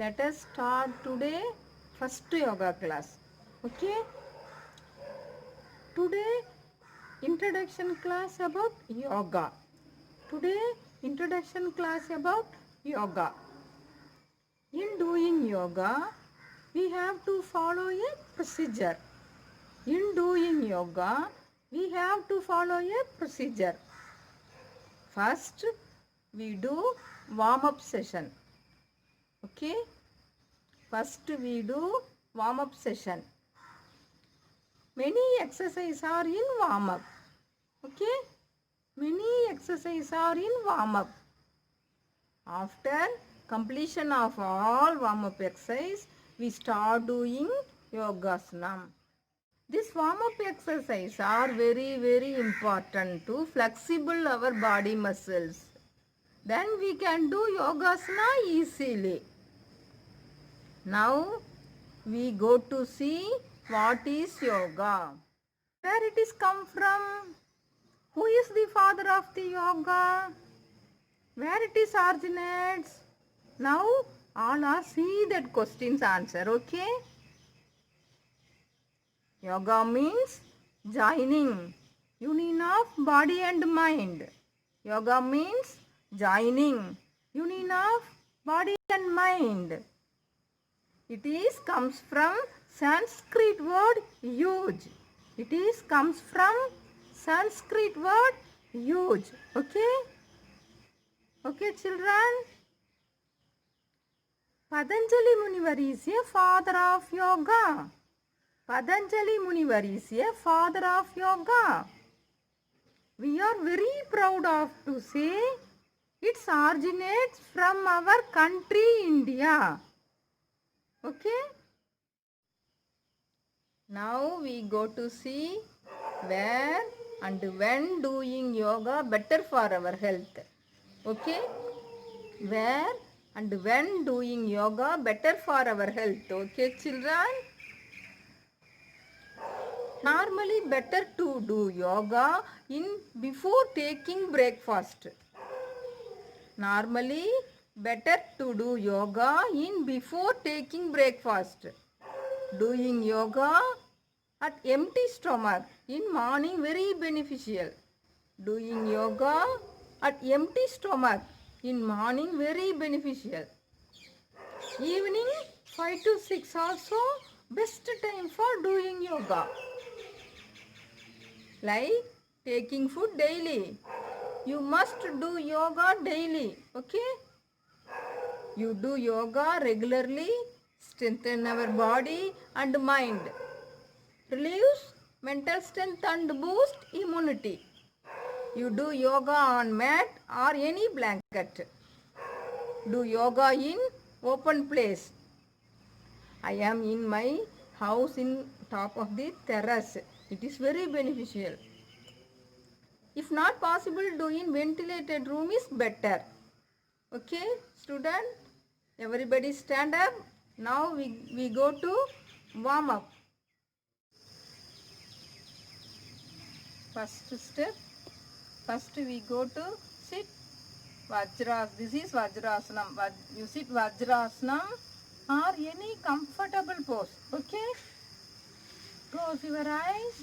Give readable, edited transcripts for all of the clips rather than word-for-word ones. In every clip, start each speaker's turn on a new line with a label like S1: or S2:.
S1: Let us start today first yoga class. Okay, today introduction class about yoga. Today introduction class about yoga. In doing yoga we have to follow a procedure. In doing yoga we have to follow a procedure. First we do warm up session. Okay, first we do warm up session. Many exercises are in warm up. Okay, many exercises are in warm up. After completion of all warm up exercise we start doing yogasana. This warm up exercise are very important to flexible our body muscles. Then we can do yogasana easily. Now we go to see what is yoga. Where it is come from? Who is the father of the yoga? Where it is originates? Now all are see that questions answer. Okay. Yoga means joining, union of body and mind. Yoga means joining, union of body and mind. It is comes from Sanskrit word huge. It is comes from Sanskrit word huge. Okay? Okay, children? Patanjali Munivar is a father of yoga. Patanjali Munivar is a father of yoga. We are very proud of to say it originates from our country India. Okay? Now we go to see where and when doing yoga better for our health. Okay? Where and when doing yoga better for our health. Okay, children? Normally better to do yoga in before taking breakfast. Normally better to do yoga in before taking breakfast. Doing yoga at empty stomach in morning very beneficial. Doing yoga at empty stomach in morning very beneficial. Evening 5 to 6 also best time for doing yoga. Like taking food daily. You must do yoga daily. Okay? You do yoga regularly, strengthen our body and mind. Relieves mental strength and boost immunity. You do yoga on mat or any blanket. Do yoga in open place. I am in my house in top of the terrace. It is very beneficial. If not possible, do in ventilated room is better. Okay, student? Everybody stand up. Now we go to warm up. First step. First we go to sit Vajra. This is Vajrasanam. You sit Vajrasanam or any comfortable pose. Okay? Close your eyes.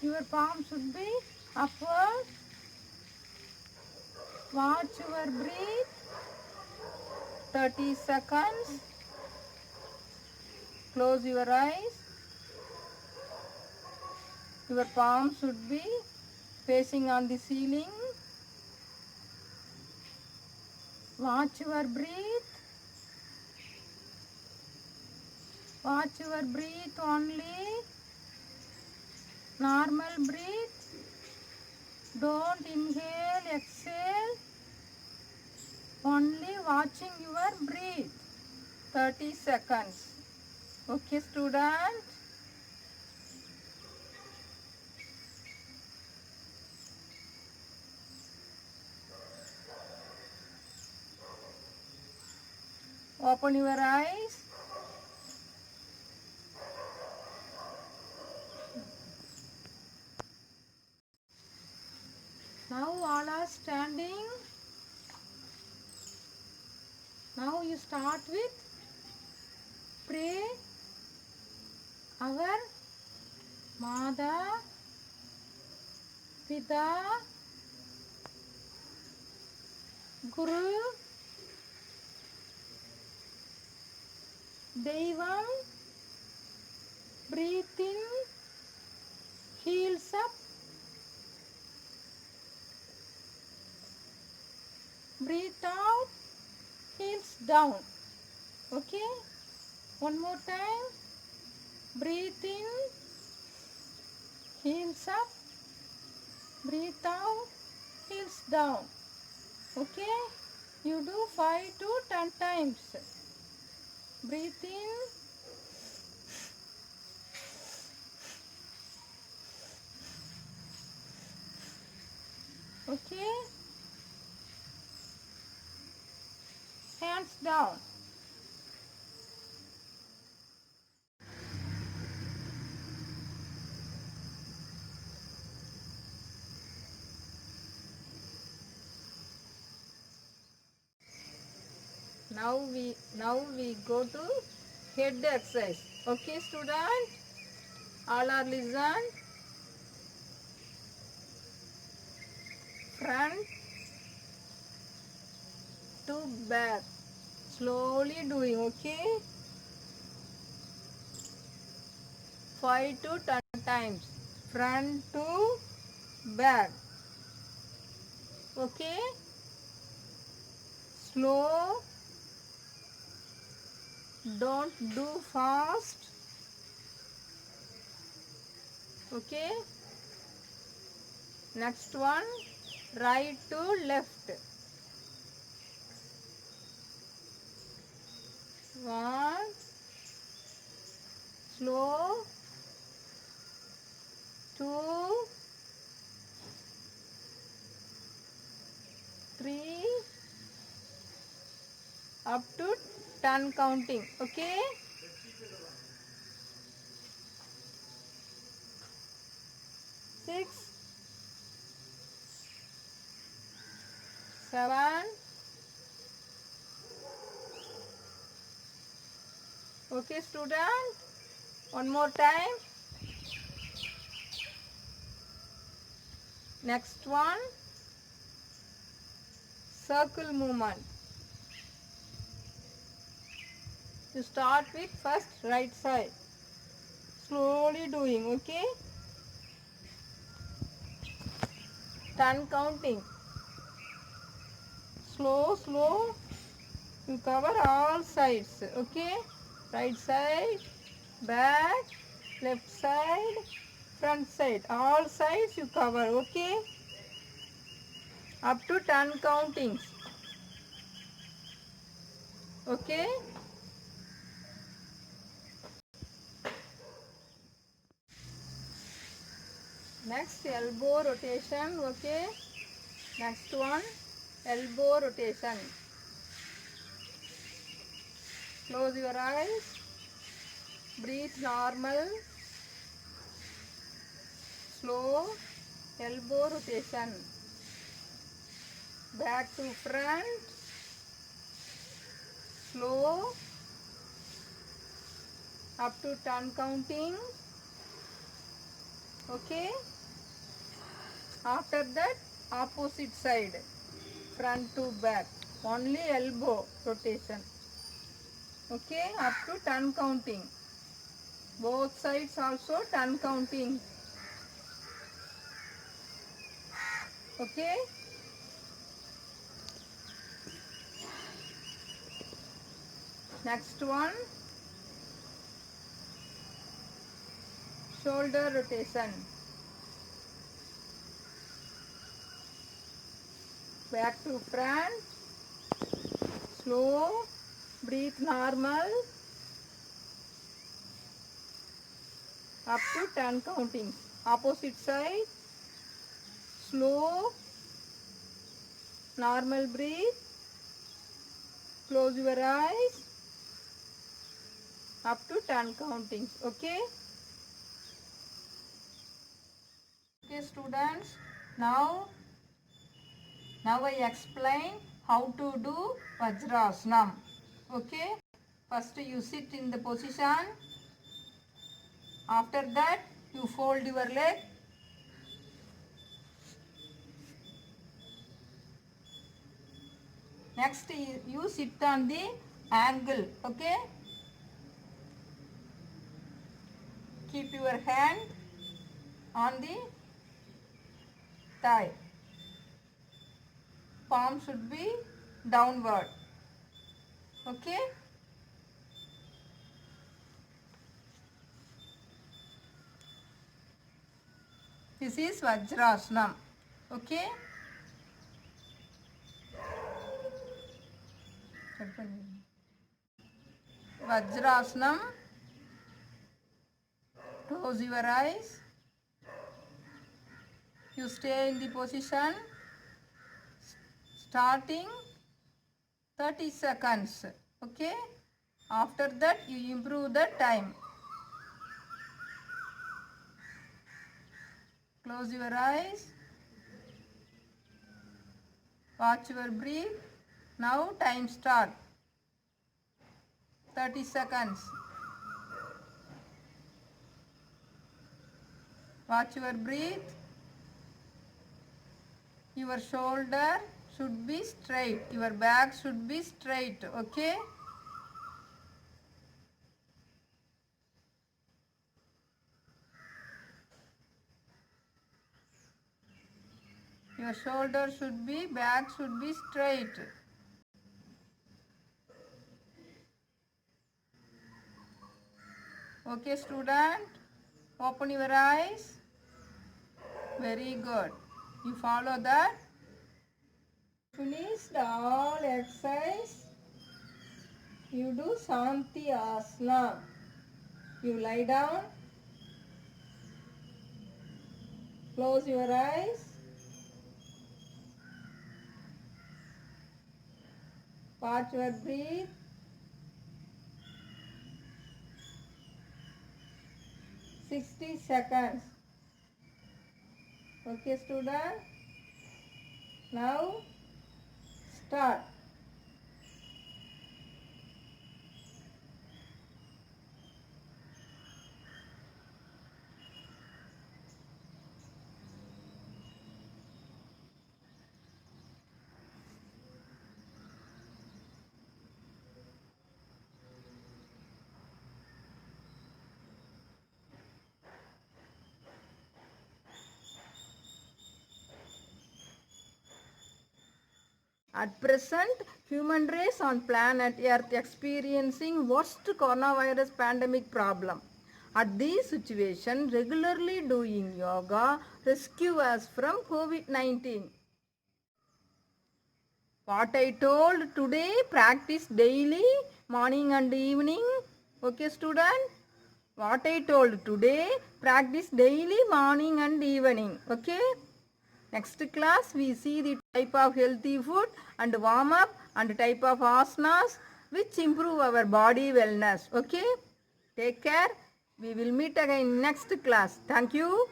S1: Your palm should be upward. Watch your breath. 30 seconds. Close your eyes. Your palm should be facing on the ceiling. Watch your breath. Watch your breath only. Normal breath. Don't inhale, exhale. Only watching your breath. 30 seconds. Okay, student? Open your eyes. Now all are standing. Now you start with pray our Mata, Pita, Guru, Devam. Breathe in, heels up. Breathe out, heels down. Okay? One more time. Breathe in, heels up. Breathe out, heels down. Okay? You do 5 to 10 times. Breathe in, okay? Hands down. Now we go to head exercise. Okay, student? All are listen. Front to back. Slowly doing, okay? 5 to 10 times. Front to back. Okay? Slow. Don't do fast. Okay? Next one. Right to left. 1. Slow. 2. 3. Up to 10 counting. Okay? 6. 7. Okay, student? One more time. Next one. Circle movement. You start with first right side. Slowly doing, okay? 10 counting. Slow, slow. You cover all sides, okay? Right side, back, left side, front side. All sides you cover, okay? Up to 10 countings. Okay? Next, elbow rotation, okay? Next one, elbow rotation. Close your eyes. Breathe normal. Slow. Elbow rotation. Back to front. Slow. Up to 10 counting. Okay? After that, opposite side. Front to back. Only elbow rotation. Okay? Up to 10 counting. Both sides also 10 counting. Okay? Next one, shoulder rotation. Back to front. Slow. Breathe normal. Up to 10 counting. Opposite side. Slow. Normal breathe. Close your eyes. Up to 10 countings. Okay? Okay, students. Now I explain how to do Vajrasanam. Okay, first you sit in the position. After that you fold your leg. Next you sit on the angle. Okay, keep your hand on the thigh. Palm should be downward. Okay, this is Vajrasanam. Okay, Vajrasanam. Close your eyes. You stay in the position starting 30 seconds. Okay, after that you improve the time. Close your eyes. Watch your breath. Now time start. 30 seconds. Watch your breath. Your shoulder should be straight. Your back should be straight. Okay? Your shoulder should be, back should be straight. Okay, student? Open your eyes. Very good. You follow that. Finished all exercise. You do Shanti Asana. You lie down. Close your eyes. Watch your breath. Sixty seconds. Okay, student? Now, start. At present, human race on planet Earth experiencing worst coronavirus pandemic problem. At this situation, regularly doing yoga rescue us from COVID-19. What I told today, practice daily, morning and evening. Okay, student? What I told today, practice daily, morning and evening. Okay? Next class, we see the type of healthy food and warm up and type of asanas which improve our body wellness. Okay? Take care. We will meet again next class. Thank you.